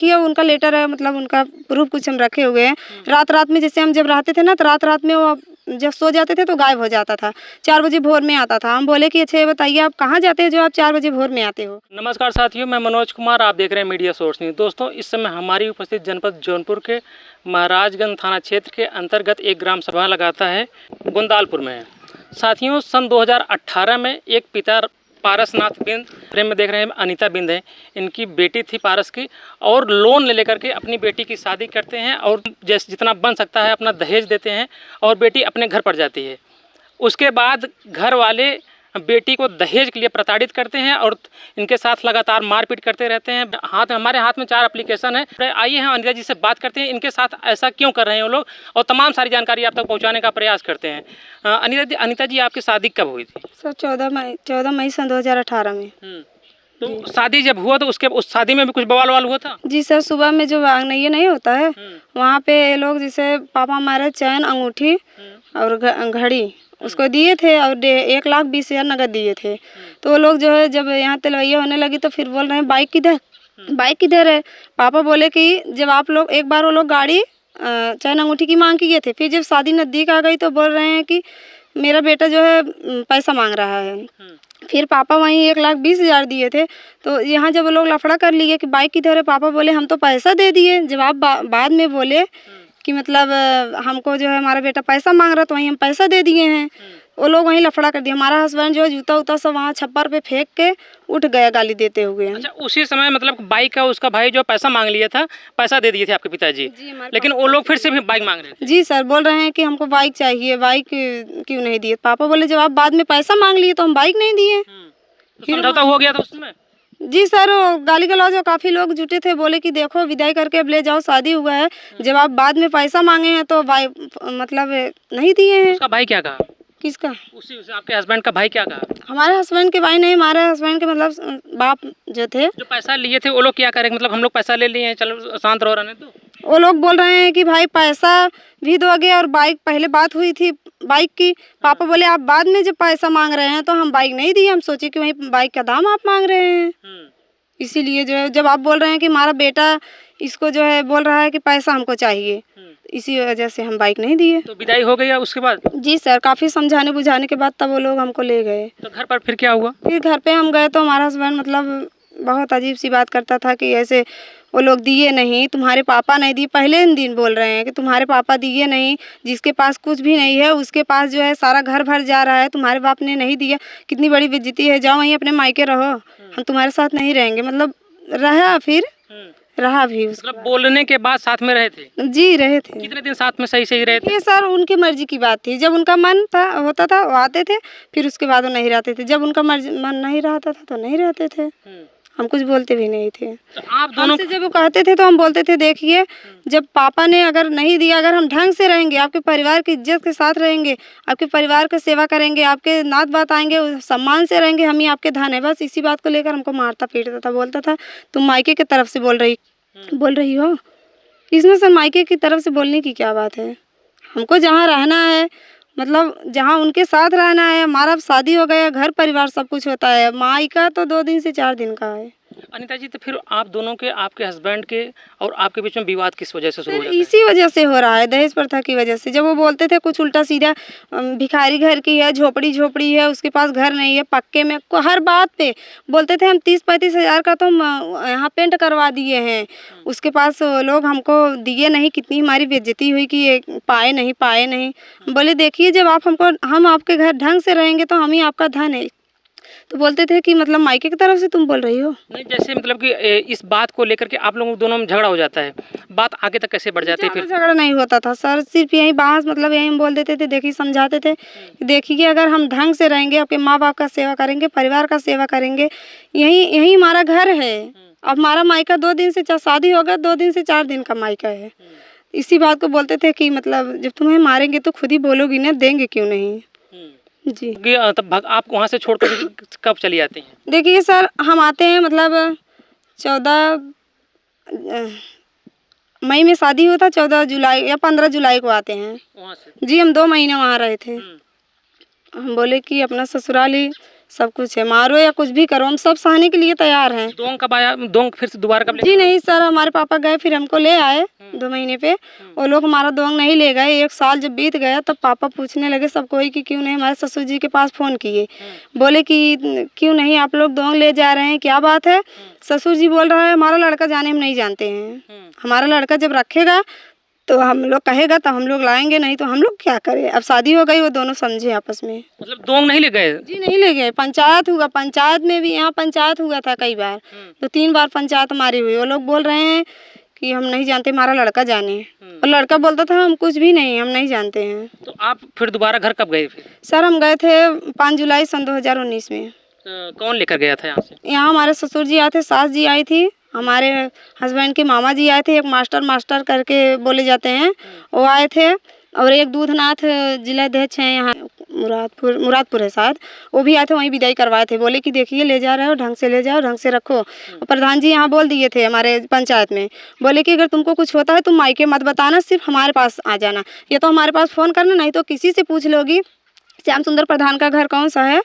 कि उनका लेटर है, मतलब उनका प्रूफ कुछ हम रखे हुए हैं। रात रात में जैसे हम जब रहते थे ना, तो रात रात में वो जब सो जाते थे तो गायब हो जाता था। 4 बजे भोर में आता था। हम बोले कि अच्छा ये बताइए आप कहाँ जाते हैं जो आप 4 बजे भोर में आते हो। नमस्कार साथियों, मैं मनोज कुमार, आप देख रहे हैं मीडिया सोर्स न्यूज़। दोस्तों, इस समय हमारी उपस्थित जनपद जौनपुर के महाराजगंज थाना क्षेत्र के अंतर्गत एक ग्राम सभा लगाता है, गुंदालपुर में है। साथियों, सन 2018 में एक पिता पारसनाथ बिंद, फ्रेम में देख रहे हैं अनीता बिंद है, इनकी बेटी थी पारस की, और लोन ले लेकर के अपनी बेटी की शादी करते हैं और जैसे जितना बन सकता है अपना दहेज देते हैं और बेटी अपने घर पर जाती है। उसके बाद घर वाले बेटी को दहेज के लिए प्रताड़ित करते हैं और इनके साथ लगातार मारपीट करते रहते हैं। हमारे हाथ में 4 एप्लीकेशन है। आइए हम अनीता जी से बात करते हैं, इनके साथ ऐसा क्यों कर रहे हैं वो लोग, और तमाम सारी जानकारी आप तक पहुंचाने का प्रयास करते हैं। अनीता जी आपकी शादी कब हुई थी? सर 14 मई सन 2018 में। तो शादी जब हुआ तो उस शादी में भी कुछ बवाल वाल हुआ था? जी सर, सुबह में जो वांगनैया नहीं होता है, वहाँ पे ये लोग जैसे पापा हमारे चैन, अंगूठी और घड़ी उसको दिए थे और 1,20,000 नगद दिए थे। तो वो लोग जो है जब यहाँ तलवैया होने लगी तो फिर बोल रहे हैं बाइक किधर है। पापा बोले कि जब आप लोग एक बार वो लोग गाड़ी चैन अंगूठी की मांग किए थे, फिर जब शादी नज़दीक आ गई तो बोल रहे हैं कि मेरा बेटा जो है पैसा मांग रहा है। फिर पापा वहीं 1,20,000 दिए थे। तो यहाँ जब वो लोग लफड़ा कर लिए कि बाइक किधर है, पापा बोले हम तो पैसा दे दिए। जब आप बाद में बोले कि मतलब हमको जो है हमारा बेटा पैसा मांग रहा, तो वहीं हम पैसा दे दिए हैं। वो लोग वहीं लफड़ा कर दिया। हमारा हस्बैंड जो है जूता उता सब वहाँ छप्पर पे फेंक के उठ गया गाली देते हुए। अच्छा, उसी समय मतलब बाइक का उसका भाई जो पैसा मांग लिया था, पैसा दे दिए थे आपके पिताजी, लेकिन वो लोग फिर से भी बाइक मांग रहे थे? जी सर, बोल रहे हैं कि हमको बाइक चाहिए, बाइक क्यों नहीं दिए। पापा बोले जब आप बाद में पैसा मांग लिए तो हम बाइक नहीं दिए। समझौता हो गया था उसमें? जी सर, गाली गलौज काफ़ी लोग जुटे थे, बोले कि देखो विदाई करके अब ले जाओ, शादी हुआ है। जब आप बाद में पैसा मांगे हैं तो भाई मतलब नहीं दिए हैं। उसका भाई क्या कहा? किसका? उसी आपके हस्बैंड का भाई क्या कहा? हमारे हस्बैंड के भाई नहीं, हमारे हस्बैंड के मतलब बाप जो थे, जो पैसा लिए थे वो लोग क्या करें, मतलब हम लोग पैसा ले लिए हैं, चलो शांत रहो रहने दो। वो लोग बोल रहे हैं कि भाई पैसा भी दोगे और बाइक, पहले बात हुई थी बाइक की। पापा बोले आप बाद में जब पैसा मांग रहे हैं तो हम बाइक नहीं दिए, हम सोचे कि वही बाइक का दाम आप मांग रहे हैं। इसीलिए जो है जब आप बोल रहे हैं कि हमारा बेटा इसको जो है बोल रहा है कि पैसा हमको चाहिए, इसी वजह से हम बाइक नहीं दिए। तो विदाई हो गई उसके बाद? जी सर, काफ़ी समझाने बुझाने के बाद तब वो लोग हमको ले गए। तो घर पर फिर क्या हुआ? फिर घर पे हम गए तो हमारा हस्बैंड मतलब बहुत अजीब सी बात करता था कि ऐसे वो लोग दिए नहीं, तुम्हारे पापा नहीं दिए। पहले दिन बोल रहे हैं कि तुम्हारे पापा दिए नहीं, जिसके पास कुछ भी नहीं है उसके पास जो है सारा घर भर जा रहा है, तुम्हारे बाप ने नहीं दिया। कितनी बड़ी बेइज्जती है, जाओ वहीं अपने मायके रहो, हम तुम्हारे साथ नहीं रहेंगे। मतलब रहा भी मतलब बोलने के बाद साथ में रहे थे? जी रहे थे। कितने दिन साथ में सही रहे थे? ये सर उनकी मर्जी की बात थी। जब उनका मन होता था वो आते थे, फिर उसके बाद वो नहीं रहते थे। जब उनका मन नहीं रहता था तो नहीं रहते थे। हम कुछ बोलते भी नहीं थे। तो आप दोनों हमसे जब वो कहते थे तो हम बोलते थे देखिए जब पापा ने अगर नहीं दिया, अगर हम ढंग से रहेंगे, आपके परिवार की इज्जत के साथ रहेंगे, आपके परिवार की सेवा करेंगे, आपके नात बात आएंगे, सम्मान से रहेंगे, हम ही आपके धन है। बस इसी बात को लेकर हमको मारता पीटता था, बोलता था तुम मायके की तरफ से बोल रही हो। इसमें सर मायके की तरफ से बोलने की क्या बात है। हमको जहाँ रहना है, मतलब जहाँ उनके साथ रहना है। हमारा शादी हो गया, घर परिवार सब कुछ होता है। मायका तो 2 दिन से 4 दिन का है। अनीता जी, तो फिर आप दोनों के, आपके हस्बैंड के और आपके बीच में विवाद किस वजह से शुरू हो जाता है? इसी वजह से हो रहा है, दहेज प्रथा की वजह से। जब वो बोलते थे कुछ उल्टा सीधा, भिखारी घर की है, झोपड़ी है, उसके पास घर नहीं है, पक्के में, हर बात पे बोलते थे हम 30-35 हज़ार का तो यहाँ पेंट करवा दिए हैं, उसके पास लोग हमको दिए नहीं। कितनी हमारी बेइज्जती हुई कि ये पाए नहीं। बोले देखिए जब हम आपके घर ढंग से रहेंगे तो हम ही आपका धन है। तो बोलते थे कि मतलब मायके की तरफ से तुम बोल रही हो। नहीं, जैसे मतलब कि इस बात को लेकर के आप लोगों दोनों में झगड़ा हो जाता है, बात आगे तक कैसे बढ़ जाती है? फिर झगड़ा नहीं होता था सर, सिर्फ यही बहस, मतलब यही हम बोल देते थे, देखिए समझाते थे देखिए अगर हम ढंग से रहेंगे, आपके माँ बाप का सेवा करेंगे, परिवार का सेवा करेंगे, यही हमारा घर है। अब हमारा मायका 2 दिन से शादी होगा, 2 दिन से 4 दिन का मायका है। इसी बात को बोलते थे कि मतलब जब तुम्हें मारेंगे तो खुद ही बोलोगी ना, देंगे क्यों नहीं। जी, तब आप वहाँ से छोड़कर कब चली आती हैं? देखिए सर, हम आते हैं मतलब 14 मई में शादी हुआ था, 14 जुलाई या 15 जुलाई को आते हैं वहाँ से। जी, हम 2 महीने वहाँ रहे थे। हम बोले कि अपना ससुराल ही सब कुछ है, मारो या कुछ भी करो, हम सब सहने के लिए तैयार हैं। दोंग कब आया? दोंग फिर से दोबारा कब जी नहीं सर, हमारे पापा गए फिर हमको ले आए 2 महीने पे। वो लोग हमारा दोंग नहीं ले गए। 1 साल जब बीत गया तब पापा पूछने लगे सब कोई कि क्यों नहीं, हमारे ससुर जी के पास फ़ोन किए, बोले कि क्यों नहीं आप लोग दोंग ले जा रहे हैं, क्या बात है? ससुर जी बोल रहा है हमारा लड़का जाने हम नहीं जानते हैं, हमारा लड़का जब रखेगा तो हम लोग कहेगा तो हम लोग लाएंगे, नहीं तो हम लोग क्या करें। अब शादी हो गई, वो दोनों समझे आपस में। मतलब दोंग नहीं ले गए? जी नहीं ले गए। पंचायत हुआ, पंचायत में भी, यहाँ पंचायत हुआ था कई बार, तो 3 बार पंचायत हमारी हुई। वो लोग बोल रहे हैं कि हम नहीं जानते, हमारा लड़का जाने। और लड़का बोलता था हम कुछ भी नहीं, हम नहीं जानते हैं। तो आप फिर दोबारा घर कब गए फिर? सर हम गए थे 5 जुलाई सन 2019 में। कौन लेकर गया था यहाँ से? यहाँ हमारे ससुर जी आए थे, सास जी आई थी, हमारे हस्बैंड के मामा जी आए थे, एक मास्टर करके बोले जाते हैं वो आए थे, और एक दूधनाथ जिलाध्यक्ष हैं यहाँ मुरादपुर है शायद, वो भी आए थे, वहीं विदाई करवाए थे। बोले कि देखिए ले जा रहे हो ढंग से ले जाओ, ढंग से रखो। और प्रधान जी यहाँ बोल दिए थे हमारे पंचायत में, बोले कि अगर तुमको कुछ होता है तुम मायके मत बताना, सिर्फ हमारे पास आ जाना, या तो हमारे पास फ़ोन करना, नहीं तो किसी से पूछ लोगी श्याम सुंदर प्रधान का घर कौन सा है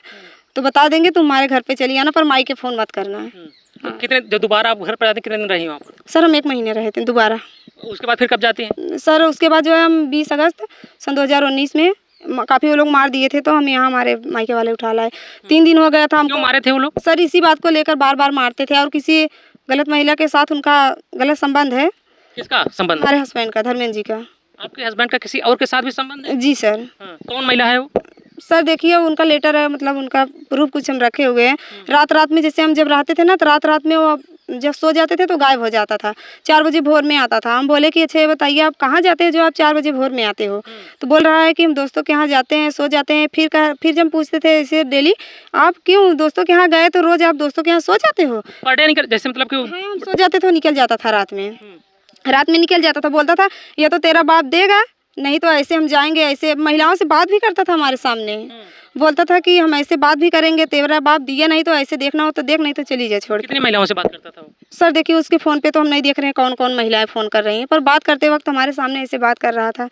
तो बता देंगे, तुम्हारे घर पे चली आना, पर मायके फ़ोन मत करना है। तो कितने, जब दोबारा आप घर पर आते कितने दिन रही वहाँ पर? सर हम 1 महीने रहे थे दोबारा। उसके बाद फिर कब जाती हैं? सर उसके बाद जो है हम 20 अगस्त सन 2019 में काफ़ी वो लोग मार दिए थे, तो हम यहाँ हमारे मायके वाले उठा लाए। 3 दिन हो गया था क्यों हमको। मारे थे वो लोग? सर इसी बात को लेकर बार बार मारते थे, और किसी गलत महिला के साथ उनका गलत संबंध है। किसका संबंध? हमारे हस्बैंड का, धर्मेंद्र जी का। आपके हस्बैंड का किसी और के साथ भी संबंध है? जी सर। हाँ, कौन महिला है वो? सर देखिए उनका लेटर है, मतलब उनका प्रूफ कुछ हम रखे हुए हैं। रात में जैसे हम जब रहते थे ना, तो रात में वो जब सो जाते थे तो गायब हो जाता था, 4 बजे भोर में आता था। हम बोले कि अच्छा ये बताइए आप कहाँ जाते हैं जो आप 4 बजे भोर में आते हो? तो बोल रहा है कि हम दोस्तों के यहाँ जाते हैं, सो जाते हैं। फिर जब पूछते थे ऐसे डेली, आप क्यों दोस्तों के यहाँ गए तो रोज़ आप दोस्तों के यहाँ सो जाते हो? पर डे निकल, जैसे मतलब कि हाँ हम सो जाते थे, निकल जाता था रात में निकल जाता था। बोलता था या तो तेरा बाप देगा, नहीं तो ऐसे हम जाएंगे। ऐसे महिलाओं से बात भी करता था हमारे सामने, बोलता था कि हम ऐसे बात भी करेंगे, तेरा बाप दिया, नहीं तो ऐसे देखना हो तो देख, नहीं तो चली जाए छोड़ के। कितनी महिलाओं से बात करता था वो? सर देखिए उसके फ़ोन पे तो हम नहीं देख रहे हैं कौन कौन महिलाएं फ़ोन कर रही हैं, पर बात करते वक्त हमारे सामने ऐसे बात कर रहा था,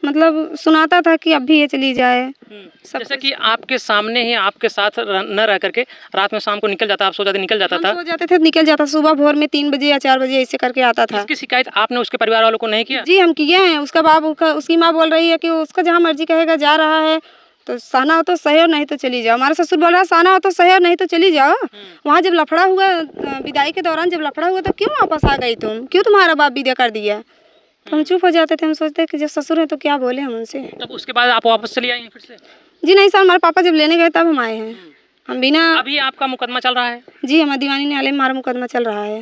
मतलब सुनाता था कि अब भी ये चली जाए। जैसे कि आपके सामने ही आपके साथ न रह करके रात में शाम को निकल जाता, आप सो जाते निकल जाता था? सो जाते थे निकल जाता, सुबह भोर में 3 बजे या 4 बजे ऐसे करके आता था। इसकी शिकायत आपने उसके परिवार वालों को नहीं किया? जी हम किए हैं। उसका बाप, उसकी माँ बोल रही है कि उसका जहाँ मर्जी कहेगा जा रहा है, तो सहना हो तो सहे, नहीं तो चली जाओ। हमारा ससुर बोल रहा है सहना हो तो सहे, नहीं तो चली जाओ। वहाँ जब लफड़ा हुआ, विदाई के दौरान जब लफड़ा हुआ, तो क्यों वापस आ गई तुम? क्यों तुम्हारा बाप विदा कर दिया? तो हम चुप हो जाते थे, हम सोचते कि जब ससुर है तो क्या बोले हम उनसे। तब उसके बाद आप वापस चली आई फिर से? जी नहीं सर, हमारे पापा जब लेने गए तब हम आए हैं। हम बिना, अभी आपका मुकदमा चल रहा है? जी हमारे दीवानी न्यायालय में हमारा मुकदमा चल रहा है।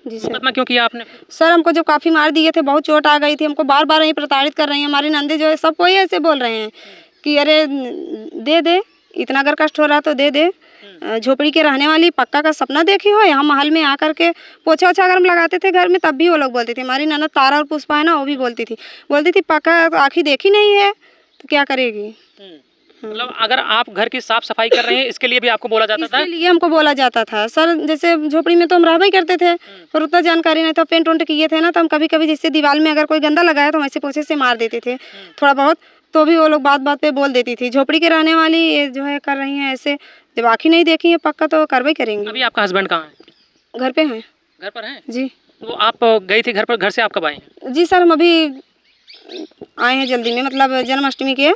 जी सर। मुकदमा क्यों किया आपने? सर हमको जब काफ़ी मार दिए थे, बहुत चोट आ गई थी, हमको बार बार यही प्रताड़ित कर रही हैं। हमारी नंदे जो है सब कोई ऐसे बोल रहे हैं कि अरे दे, इतना अगर कष्ट हो रहा तो दे। झोपड़ी के रहने वाली, पक्का का सपना देखी हो? यहाँ महल में आकर के पोछा ओछा अगर हम लगाते थे घर में, तब भी वो लोग बोलते थे। हमारी ननद तारा और पुष्पा है ना, वो भी बोलती थी पक्का आँखें देखी नहीं है तो क्या करेगी। मतलब अगर आप घर की साफ सफाई कर रहे हैं, इसके लिए भी आपको बोला जाता था? इसके लिए हमको बोला जाता था सर। जैसे झोपड़ी में तो हम रहबा ही करते थे, पर उतना जानकारी नहीं था। पेंट वेंट किए थे ना, तो हम कभी कभी जैसे दीवार में अगर कोई गंदा लगाया तो हम ऐसे पोछे से मार देते थे थोड़ा बहुत, तो भी वो लोग बात पे बोल देती थी झोपड़ी के रहने वाली ये जो है कर रही हैं ऐसे। जब आँखें नहीं देखी है पक्का तो कार्रवाई करेंगे। अभी आपका हस्बैंड कहाँ है? घर पे हैं। घर पर हैं? जी। तो आप गई थी घर पर, घर से आप कब आए हैं? जी सर हम अभी आए हैं जल्दी में, मतलब जन्माष्टमी के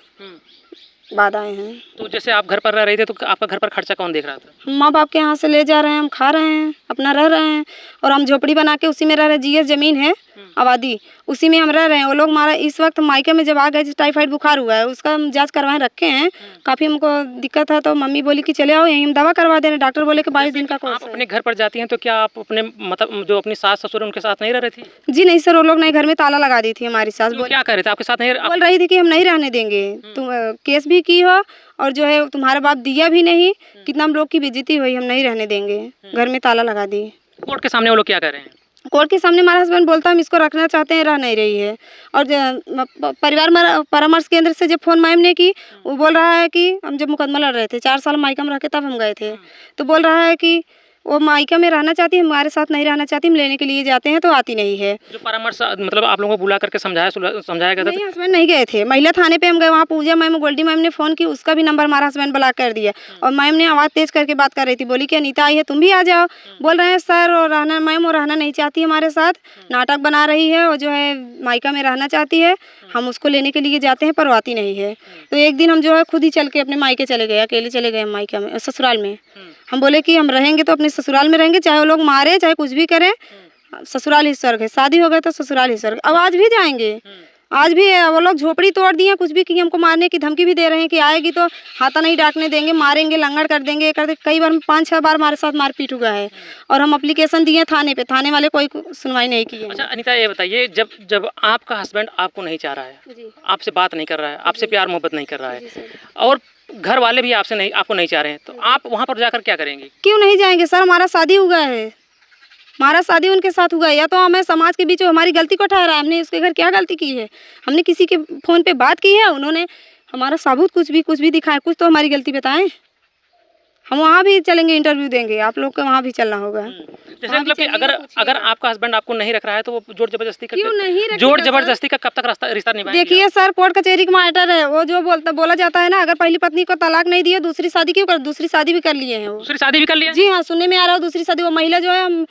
बाद आए हैं। तो जैसे आप घर पर रह रहे थे तो आपका घर पर खर्चा कौन देख रहा था? हम माँ बाप के यहाँ से ले जा रहे हैं, हम खा रहे हैं, अपना रह रहे हैं, और हम झोपड़ी बना के उसी में रह रहे हैं। जीएस जमीन है आबादी, उसी में हम रह रहे हैं। वो लोग हमारा इस वक्त मायके में जब आ गए, टाइफाइड बुखार हुआ है, उसका हम जांच करवाए रखे हैं। काफ़ी हमको दिक्कत है, तो मम्मी बोली कि चले आओ यहीं हम दवा करवा दे रहे हैं। डॉक्टर बोले कि 22 दिन का कोर्स आप है। अपने घर पर जाती हैं तो क्या आप अपने मतलब जो अपनी सास ससुर उनके साथ नहीं रह रही थी? जी नहीं सर, वो लोग नहीं, घर में ताला लगा दी थी हमारी सास। तो क्या कर रहे थे आपके साथ? नहीं बोल रही थी कि हम नहीं रहने देंगे, तुम केस भी की हो और जो है तुम्हारा बाप दिया भी नहीं, कितना हम लोग की बेइज्जती हुई, हम नहीं रहने देंगे। घर में ताला लगा दी। कोर्ट के सामने वो लोग क्या कर रहे हैं? कोर्ट के सामने हमारा हस्बैंड बोलता हम इसको रखना चाहते हैं, रह नहीं रही है। और परिवार परामर्श केंद्र से जब फ़ोन मैम ने की, वो बोल रहा है कि हम जब मुकदमा लड़ रहे थे 4 साल मायका में रह के तब हम गए थे, तो बोल रहा है कि वो मायका में रहना चाहती है, हमारे साथ नहीं रहना चाहती, हम लेने के लिए जाते हैं तो आती नहीं है। जो परामर्श मतलब आप लोगों को बुला करके समझाया गया था? नहीं, हस्बैंड नहीं गए थे, महिला थाने पे हम गए, वहाँ पूजा मैम गोल्डी मैम ने फ़ोन की, उसका भी नंबर हमारा हस्बैंड ब्लॉक कर दिया। और मैम ने आवाज़ तेज़ करके बात कर रही थी, बोली कि अनीता आई है तुम भी आ जाओ। बोल रहे हैं सर और रहना मैम वो रहना नहीं चाहती हमारे साथ, नाटक बना रही है और जो है मायका में रहना चाहती है, हम उसको लेने के लिए जाते हैं पर वो आती नहीं है। तो एक दिन हम जो है खुद ही चल के अपने मायके चले गए, अकेले चले गए मायका में, ससुराल में। हम बोले कि हम रहेंगे तो अपने ससुराल में रहेंगे, चाहे वो लोग मारे चाहे कुछ भी करें, ससुराल ही स्वर्ग है। शादी हो गए तो ससुराल ही स्वर्ग। अब आज भी जाएंगे, आज भी वो लोग झोपड़ी तोड़ दिए, कुछ भी किए, हमको मारने की धमकी भी दे रहे हैं कि आएगी तो हाथा नहीं डांटने देंगे, मारेंगे, लंगड़ कर देंगे, ये कर देंगे। कई बार 5-6 बार हमारे साथ मारपीट हुआ है और हम एप्लीकेशन दिए थाने पे, थाने वाले कोई सुनवाई नहीं की है। अच्छा अनीता, ये बताइए, जब जब आपका हस्बैंड आपको नहीं चाह रहा है, जी आपसे बात नहीं कर रहा है, आपसे प्यार मोहब्बत नहीं कर रहा जी है, सर। और घर वाले भी आपको नहीं चाह रहे हैं, तो आप वहाँ पर जाकर क्या करेंगे? क्यों नहीं जाएंगे सर, हमारा शादी हुआ है, हमारा शादी उनके साथ हुआ है। या तो हमें समाज के बीच में हमारी गलती को ठहरा, हमने उसके घर क्या गलती की है? हमने किसी के फ़ोन पे बात की है, उन्होंने हमारा सबूत कुछ भी दिखाया, कुछ तो हमारी गलती बताएं। हम वहाँ भी चलेंगे, इंटरव्यू देंगे, आप लोग को वहाँ भी चलना होगा। जैसे मतलब कि अगर आपका हस्बैंड आपको नहीं रख रहा है तो वो जोर जबरदस्ती का क्यों नहीं रखेगा जोर सर? जबरदस्ती का कब तक रिश्ता निभाएंगे? देखिए सर, कोर्ट कचहरी का मैटर है, वो जो बोला जाता है ना, अगर पहली पत्नी को तलाक नहीं दिए, दूसरी शादी क्यों कर, दूसरी शादी भी कर लिए हैं वो। दूसरी शादी भी कर लिया? जी हाँ, सुनने में आ रहा है दूसरी शादी। वो महिला जो है, हम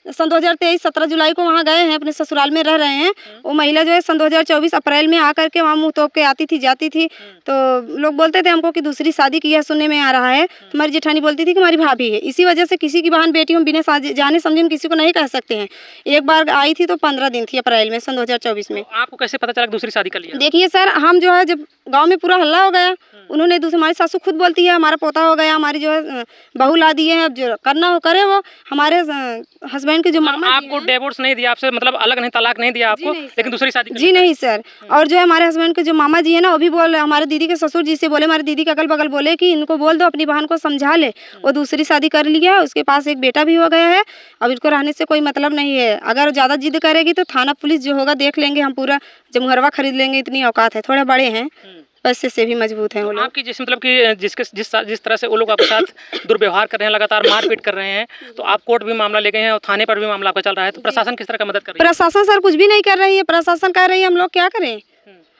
सन 2023 17 जुलाई को वहाँ गए हैं, अपने ससुराल में रह रहे हैं। वो महिला जो है सन 2024 अप्रैल में आकर के वहाँ मुँह तोप के आती थी, जाती थी। तो लोग बोलते थे हमको कि दूसरी शादी की है, सुनने में आ रहा है। हमारी जेठानी बोलती थी कि हमारी भाभी है। इसी वजह से किसी की बहन बेटी हम बिना जाने समझे हम किसी को नहीं कह सकते हैं। एक बार आई थी तो 15 दिन थी, अप्रैल में सन 2024 में। तो आपको कैसे पता चला कि दूसरी शादी कर लिया? देखिए सर, हम जो है जब गांव में पूरा हल्ला हो गया, उन्होंने दूसरी, हमारी सासू खुद बोलती है हमारा पोता हो गया, हमारी जो है बहू ला दिए हैं, अब जो करना हो करे। वो हमारे हस्बैंड के जो मामा जी आपको डिवोर्स नहीं दिया, आपसे मतलब अलग नहीं, तलाक नहीं दिया आपको, लेकिन दूसरी शादी कर जी लिया? नहीं सर। और जो है हमारे हस्बैंड के जो मामा जी है ना, वो भी बोल, हमारे दीदी के ससुर जी से बोले, हमारी दीदी के अगल बगल बोले कि इनको बोल दो अपनी बहन को समझा ले, वो दूसरी शादी कर लिया है, उसके पास एक बेटा भी हो गया है, अब इसको रहने से कोई मतलब नहीं है। अगर ज़्यादा जिद करेगी तो थाना पुलिस जो होगा देख लेंगे, हम पूरा जमुहरवा खरीद लेंगे, इतनी औकात है, थोड़े बड़े हैं, पैसे से भी मजबूत हैं वो लोग। आपकी जिस मतलब कि जिस तरह से वो लोग आपके साथ दुर्व्यवहार कर रहे हैं, लगातार मारपीट कर रहे हैं, तो आप कोर्ट भी मामला ले गए हैं और थाने पर भी मामला आपका चल रहा है, तो प्रशासन किस तरह का मदद कर रही है? प्रशासन सर कुछ भी नहीं कर रही है, प्रशासन कह रही है हम लोग क्या करें।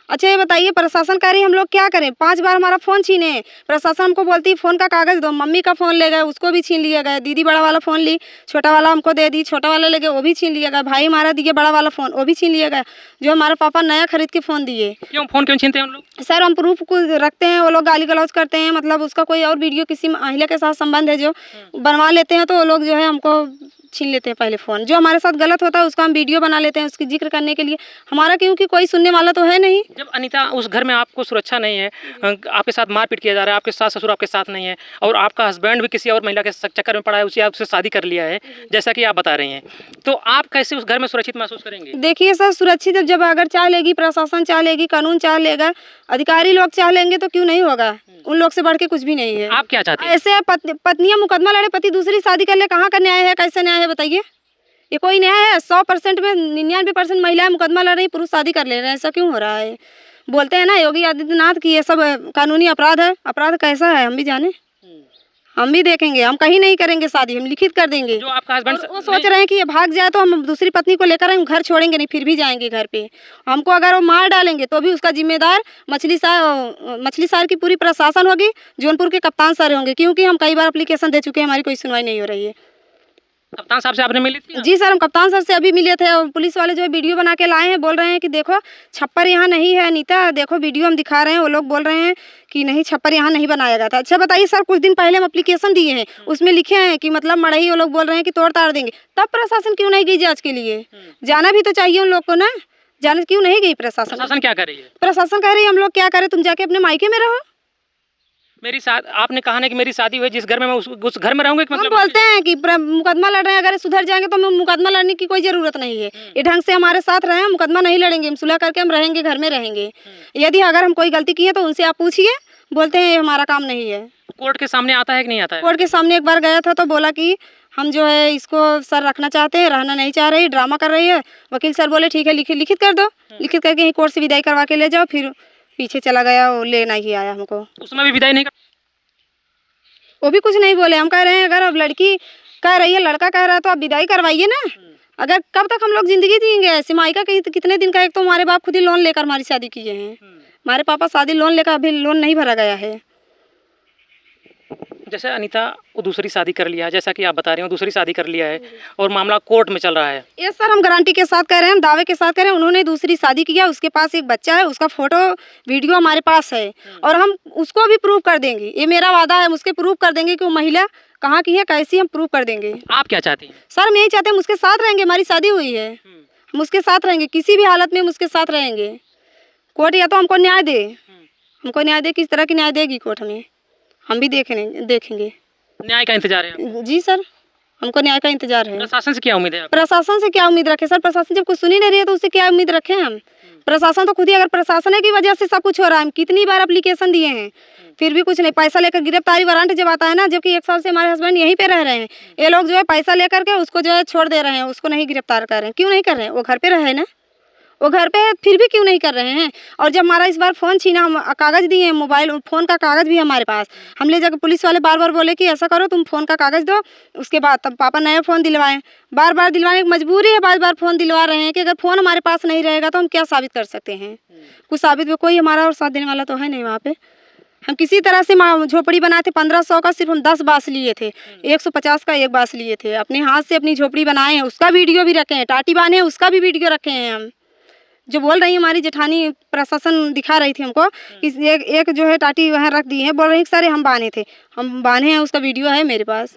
अच्छा ये बताइए, प्रशासन कह रही है हम लोग क्या करें? 5 बार हमारा फ़ोन छीने, प्रशासन हमको बोलती है फ़ोन का कागज़ दो, मम्मी का फ़ोन ले गए, उसको भी छीन लिया गया, दीदी बड़ा वाला फ़ोन ली, छोटा वाला हमको दे दी, छोटा वाला ले गए, वो भी छीन लिया गया, भाई हमारा दिए बड़ा वाला फ़ोन, वो भी छीन लिया गया, जो हमारे पापा नया खरीद के फ़ोन दिए। फ़ोन क्यों छीनते हैं उन लोग? सर हम प्रूफ को रखते हैं, वो लोग गाली गलौज करते हैं, मतलब उसका कोई और वीडियो किसी महिला के साथ संबंध है जो बनवा लेते हैं, तो वो लोग जो है हमको छीन लेते हैं पहले फ़ोन। जो हमारे साथ गलत होता है उसका हम वीडियो बना लेते हैं, उसकी जिक्र करने के लिए, हमारा क्योंकि कोई सुनने वाला तो है नहीं। जब अनीता उस घर में आपको सुरक्षा नहीं है, आपके साथ मारपीट किया जा रहा है, आपके सास ससुर आपके साथ नहीं है, और आपका हस्बैंड भी किसी और महिला के चक्कर में पड़ा है, उसी आपसे शादी कर लिया है, जैसा कि आप बता रही हैं, तो आप कैसे उस घर में सुरक्षित महसूस करेंगे? देखिए सर, सुरक्षित जब अगर चाह लेगी, प्रशासन चाह लेगी, कानून चाह लेगा, अधिकारी लोग चाह लेंगे तो क्यों नहीं होगा। उन लोग से बढ़ के कुछ भी नहीं है। आप क्या चाहते हैं? ऐसे पत्नियां मुकदमा लड़े, पति दूसरी शादी कर ले, कहाँ का न्याय है, कैसे न्याय है बताइए? ये कोई न्याय है? 100% में 99% महिलाएं मुकदमा लड़ रही, पुरुष शादी कर ले रहे हैं, ऐसा क्यों हो रहा है? बोलते हैं ना योगी आदित्यनाथ की ये सब कानूनी अपराध है। अपराध कैसा है हम भी जाने, हम भी देखेंगे, हम कहीं नहीं करेंगे शादी, हम लिखित कर देंगे। जो आपका हस्बैंड वो सोच रहे हैं कि ये भाग जाए तो हम दूसरी पत्नी को लेकर हम घर छोड़ेंगे नहीं, फिर भी जाएंगे घर पे। हमको अगर वो मार डालेंगे तो भी उसका जिम्मेदार मछली शहर की पूरी प्रशासन होगी, जौनपुर के कप्तान सर होंगे, क्योंकि हम कई बार एप्लीकेशन दे चुके हैं, हमारी कोई सुनवाई नहीं हो रही है। कप्तान साहब से आपने मिली थी? जी सर, हम कप्तान सर से अभी मिले थे, और पुलिस वाले जो है वीडियो बना के लाए हैं, बोल रहे हैं कि देखो छप्पर यहाँ नहीं है अनीता, देखो वीडियो हम दिखा रहे हैं, वो लोग बोल रहे हैं कि नहीं छप्पर यहाँ नहीं बनाया गया था। अच्छा बताइए सर, कुछ दिन पहले हम एप्लीकेशन दिए हैं, उसमें लिखे हैं कि मतलब मड़ई वो लोग बोल रहे हैं कि तोड़ ताड़ देंगे, तब प्रशासन क्यों नहीं गई जाँच के लिए? जाना भी तो चाहिए उन लोग को ना, जाने क्यों नहीं गई प्रशासन? प्रशासन क्या कर रही है? प्रशासन कह रही है हम लोग क्या करें, तुम जाके अपने मायके में रहो। आपने कहा ना कि मेरी शादी हुई जिस घर में, मैं उस घर में रहूंगा, हम मतलब बोलते हैं कि मुकदमा लड़ रहे हैं, अगर सुधर जाएंगे तो हमें मुकदमा लड़ने की कोई जरूरत नहीं है। ये ढंग से हमारे साथ रहे, मुकदमा नहीं लड़ेंगे, हम सुलह करके हम रहेंगे, घर में रहेंगे। यदि अगर हम कोई गलती की है तो उनसे आप पूछिए, बोलते हैं ये हमारा काम नहीं है। कोर्ट के सामने आता है कि नहीं आता है? कोर्ट के सामने एक बार गया था तो बोला कि हम जो है इसको सर रखना चाहते हैं, रहना नहीं चाह रही, ड्रामा कर रही है। वकील सर बोले ठीक है लिखित कर दो, लिखित करके यहीं कोर्ट से विदाई करवा के ले जाओ। फिर पीछे चला गया, वो लेना ही आया हमको। उसमें भी विदाई नहीं वो भी कुछ नहीं बोले। हम कह रहे हैं अगर अब लड़की कह रही है, लड़का कह रहा है तो आप विदाई करवाइए ना। अगर कब तक हम लोग जिंदगी जिएंगे ऐसे? मायका कितने दिन का, एक तो हमारे बाप खुद ही लोन लेकर हमारी शादी किए हैं। हमारे पापा शादी लोन लेकर, अभी लोन नहीं भरा गया है। जैसे अनीता वो दूसरी शादी कर लिया है, जैसा कि आप बता रहे हो दूसरी शादी कर लिया है और मामला कोर्ट में चल रहा है। ये सर हम गारंटी के साथ कह रहे हैं, हम दावे के साथ कह रहे हैं, उन्होंने दूसरी शादी किया, उसके पास एक बच्चा है, उसका फोटो वीडियो हमारे पास है और हम उसको भी प्रूव कर देंगे। ये मेरा वादा है, हम उसके प्रूव कर देंगे कि वो महिला कहाँ की है, कैसी, हम प्रूव कर देंगे। आप क्या चाहती हैं? सर हम यही चाहते हैं, हम उसके साथ रहेंगे, हमारी शादी हुई है, हम उसके साथ रहेंगे, किसी भी हालत में हम उसके साथ रहेंगे। कोर्ट या तो हमको न्याय दे, हमको न्याय दे, किस तरह की न्याय देगी कोर्ट हमें, हम भी देखेंगे। न्याय का इंतजार है आपको? जी सर, हमको न्याय का इंतजार है। प्रशासन से क्या उम्मीद है? प्रशासन से क्या उम्मीद रखे सर? प्रशासन जब कुछ सुन ही नहीं रही है तो उससे क्या उम्मीद रखें हम? प्रशासन तो खुद ही, अगर प्रशासन की वजह से सब कुछ हो रहा है, हम कितनी बार एप्लीकेशन दिए हैं फिर भी कुछ नहीं। पैसा लेकर गिरफ्तारी वारंट जब आता है ना, जबकि 1 साल से हमारे हस्बैंड यहीं पे रह रहे हैं, ये लोग जो है पैसा लेकर के उसको जो है छोड़ दे रहे हैं, उसको नहीं गिरफ्तार कर रहे हैं। क्यों नहीं कर रहे हैं? वो घर पे रहे ना, वो घर पे है, फिर भी क्यों नहीं कर रहे हैं? और जब हमारा इस बार फ़ोन छीना, हम कागज़ दिए हैं, मोबाइल फ़ोन का कागज़ भी है हमारे पास, हम ले जाकर पुलिस वाले बार बार बोले कि ऐसा करो, तुम फ़ोन का कागज़ दो। उसके बाद तब पापा नया फ़ोन दिलवाएं, बार बार दिलवाने की मजबूरी है, बार बार फ़ोन दिलवा रहे हैं कि अगर फ़ोन हमारे पास नहीं रहेगा तो हम क्या साबित कर सकते हैं? कुछ साबित में कोई हमारा और साथ देने वाला तो है नहीं वहाँ पे। हम किसी तरह से झोपड़ी बनाए थे, 1500 का सिर्फ हम 10 बाँस लिए थे, 150 का 1 बाँस लिए थे, अपने हाथ से अपनी झोपड़ी बनाए हैं, उसका वीडियो भी रखे हैं, टाटी बांधे हैं, उसका भी वीडियो रखे हैं हम। जो बोल रही है हमारी जेठानी, प्रशासन दिखा रही थी हमको कि एक जो है टाटी वहाँ रख दी है, बोल रही है सारे हम बांधे थे, हम बांधे हैं, उसका वीडियो है मेरे पास।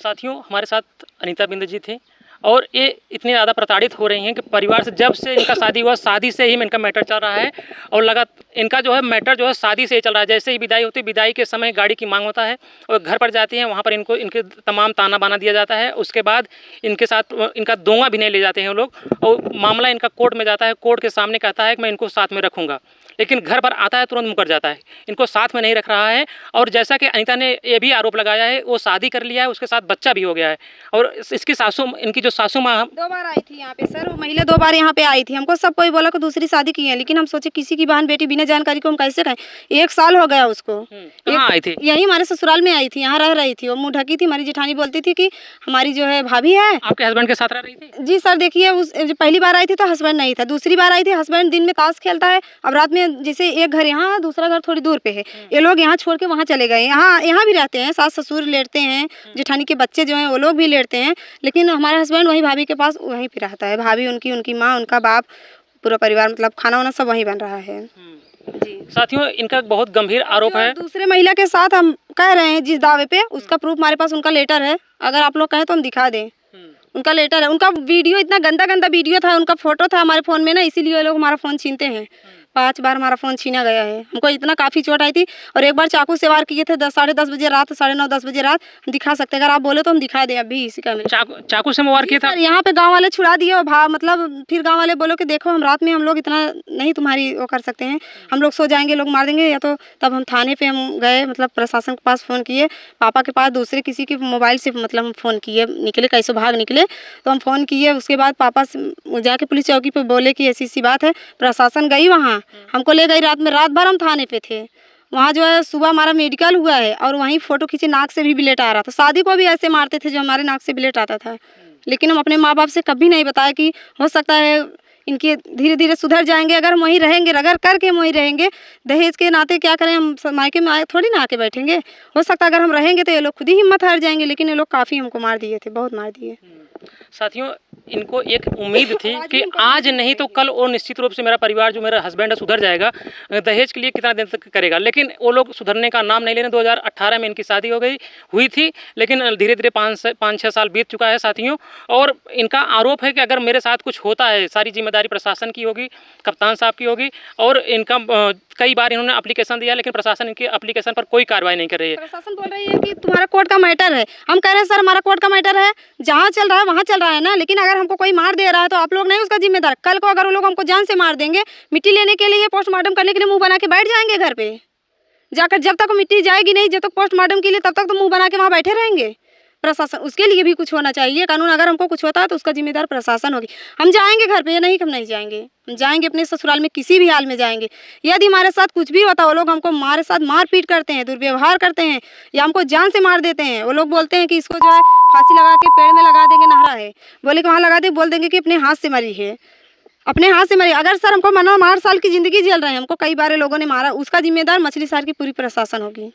साथियों, हमारे साथ अनीता बिंद जी थे और ये इतने ज़्यादा प्रताड़ित हो रही हैं कि परिवार से, जब से इनका शादी हुआ, शादी से ही इनका मैटर चल रहा है और इनका जो है मैटर जो है शादी से ही चल रहा है। जैसे ही विदाई होती है, विदाई के समय गाड़ी की मांग होता है और घर पर जाती हैं, वहाँ पर इनके तमाम ताना बाना दिया जाता है। उसके बाद इनके साथ इनका दोंगा भी नहीं ले जाते हैं वो लोग और मामला इनका कोर्ट में जाता है। कोर्ट के सामने कहता है कि मैं इनको साथ में रखूँगा, लेकिन घर पर आता है तुरंत मुकर जाता है, इनको साथ में नहीं रख रहा है। और जैसा कि अनीता ने ये भी आरोप लगाया है, वो शादी कर लिया है, उसके साथ बच्चा भी हो गया है और इसकी इनकी जो सासू माँ 2 बार आई थी यहाँ पे सर, वो महिला 2 बार यहाँ पे आई थी। हमको सब कोई बोला कि दूसरी शादी की है, लेकिन हम सोचे किसी की बहन बेटी बिना जानकारी को हम कैसे कहें। 1 साल हो गया उसको। कहाँ आई थी? यही हमारे ससुराल में आई थी, यहाँ रह रही थी, वो मुँह ढकी थी। हमारी जेठानी बोलती थी कि हमारी जो है भाभी है। आपके हस्बैंड के साथ रह रही थी? जी सर, देखिए जो पहली बार आई थी तो हस्बैंड नहीं था, दूसरी बार आई थी हस्बैंड दिन में ताश खेलता है, अब रात में जैसे एक घर यहाँ, दूसरा घर थोड़ी दूर पे है, ये लोग यहाँ छोड़ के वहाँ चले गए। यहाँ भी रहते हैं, सास ससुर लेटते हैं, जेठानी के बच्चे जो हैं वो लोग भी लेटते हैं, लेकिन हमारा हस्बैंड वहीं भाभी के पास वहीं पे रहता है। भाभी उनकी माँ, उनका बाप, पूरा परिवार, मतलब खाना वाना सब वहीं बन रहा है। जी साथियों, इनका बहुत गंभीर आरोप है। दूसरे महिला के साथ हम कह रहे हैं जिस दावे पे, उसका प्रूफ हमारे पास, उनका लेटर है, अगर आप लोग कहें तो हम दिखा दें। उनका लेटर है, उनका वीडियो, इतना गंदा वीडियो था, उनका फोटो था हमारे फ़ोन में ना, इसीलिए लोग हमारा फ़ोन छीनते हैं। 5 बार हमारा फ़ोन छीना गया है, हमको इतना काफ़ी चोट आई थी। और एक बार चाकू से वार किए थे, 10 साढ़े 10 बजे रात, 9:30 10 बजे रात। हम दिखा सकते हैं, अगर आप बोले तो हम दिखा दें अभी इसी का। चाकू से वार किया था? यहाँ पे गांव वाले छुड़ा दिए और मतलब फिर गांव वाले बोलो कि देखो हम रात में हम लोग इतना नहीं तुम्हारी वो कर सकते हैं, हम लोग सो जाएंगे, लोग मार देंगे। या तो तब हम थाने पे हम गए, मतलब प्रशासन के पास फ़ोन किए, पापा के पास दूसरे किसी के मोबाइल से मतलब हम फ़ोन किए, निकले कैसे भाग निकले, तो हम फ़ोन किए। उसके बाद पापा से जाके पुलिस चौकी पे बोले कि ऐसी बात है। प्रशासन गई वहाँ, हमको ले गई रात में, रात भर हम थाने पे थे। वहाँ जो है सुबह हमारा मेडिकल हुआ है और वहीं फ़ोटो खींचे, नाक से भी ब्लेड आ रहा था। शादी को भी ऐसे मारते थे जो हमारे नाक से ब्लेड आता था, लेकिन हम अपने माँ बाप से कभी नहीं बताया कि हो सकता है इनके धीरे धीरे सुधर जाएंगे, अगर हम वहीं रहेंगे, रगड़ करके हम वहीं रहेंगे। दहेज के नाते क्या करें, हम मायके में आए थोड़ी ना आके बैठेंगे। हो सकता है अगर हम रहेंगे तो ये लोग खुद ही हिम्मत हार जाएंगे, लेकिन ये लोग काफ़ी हमको मार दिए थे, बहुत मार दिए। साथियों, इनको एक उम्मीद थी कि आज नहीं तो कल वो निश्चित रूप से मेरा परिवार, जो मेरा हस्बैंड है, सुधर जाएगा। दहेज के लिए कितना दिन तक करेगा, लेकिन वो लोग सुधरने का नाम नहीं ले रहे। 2018 में इनकी शादी हुई थी, लेकिन धीरे धीरे 5-6 साल बीत चुका है साथियों। और इनका आरोप है कि अगर मेरे साथ कुछ होता है, सारी जिम्मेदारी प्रशासन की होगी, कप्तान साहब की होगी। और इनका कई बार इन्होंने एप्लीकेशन दिया, लेकिन प्रशासन इनकी एप्लीकेशन पर कोई कार्रवाई नहीं कर रही है। प्रशासन बोल रही है कि तुम्हारा कोर्ट का मैटर है। हम कह रहे हैं सर हमारा कोर्ट का मैटर है, जहाँ चल रहा है वहाँ चल रहा है ना, लेकिन अगर हमको कोई मार दे रहा है तो आप लोग नहीं उसका जिम्मेदार। कल को अगर वो लोग हमको जान से मार देंगे, मिट्टी लेने के लिए, पोस्टमार्टम करने के लिए मुंह बना के बैठ जाएंगे घर पे जाकर। जब तक मिट्टी जाएगी नहीं, जब तक पोस्टमार्टम के लिए, तब तक तो मुंह बना के वहाँ बैठे रहेंगे। प्रशासन, उसके लिए भी कुछ होना चाहिए कानून। अगर हमको कुछ होता है तो उसका जिम्मेदार प्रशासन होगी। हम जाएंगे घर पे, ये नहीं कि हम नहीं जाएंगे, हम जाएंगे अपने ससुराल में, किसी भी हाल में जाएंगे। यदि हमारे साथ कुछ भी होता, वो लोग हमको हमारे साथ मारपीट करते हैं, दुर्व्यवहार करते हैं या हमको जान से मार देते हैं। वो लोग बोलते हैं कि इसको जो है फांसी लगा के पेड़ में लगा देंगे, नहरा है, बोले कि वहाँ लगा दी, बोल देंगे कि अपने हाथ से मरी है, अपने हाथ से मरी। अगर सर हमको मना 8 साल की ज़िंदगी जेल रहे हैं, हमको कई बार लोगों ने मारा, उसका जिम्मेदार मछली शहर की पूरी प्रशासन होगी।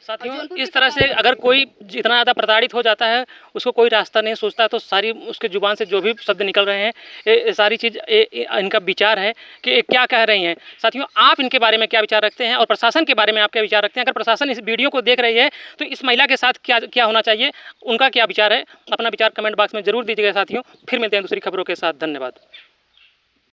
साथियों, इस तरह से अगर कोई इतना ज़्यादा प्रताड़ित हो जाता है, उसको कोई रास्ता नहीं सोचता, तो सारी उसके ज़ुबान से जो भी शब्द निकल रहे हैं, ये सारी चीज़ इनका विचार है कि ये क्या कह रही हैं। साथियों, आप इनके बारे में क्या विचार रखते हैं और प्रशासन के बारे में आप क्या विचार रखते हैं? अगर प्रशासन इस वीडियो को देख रही है तो इस महिला के साथ क्या क्या होना चाहिए, उनका क्या विचार है, अपना विचार कमेंट बॉक्स में ज़रूर दीजिएगा साथियों। फिर मिलते हैं दूसरी खबरों के साथ। धन्यवाद।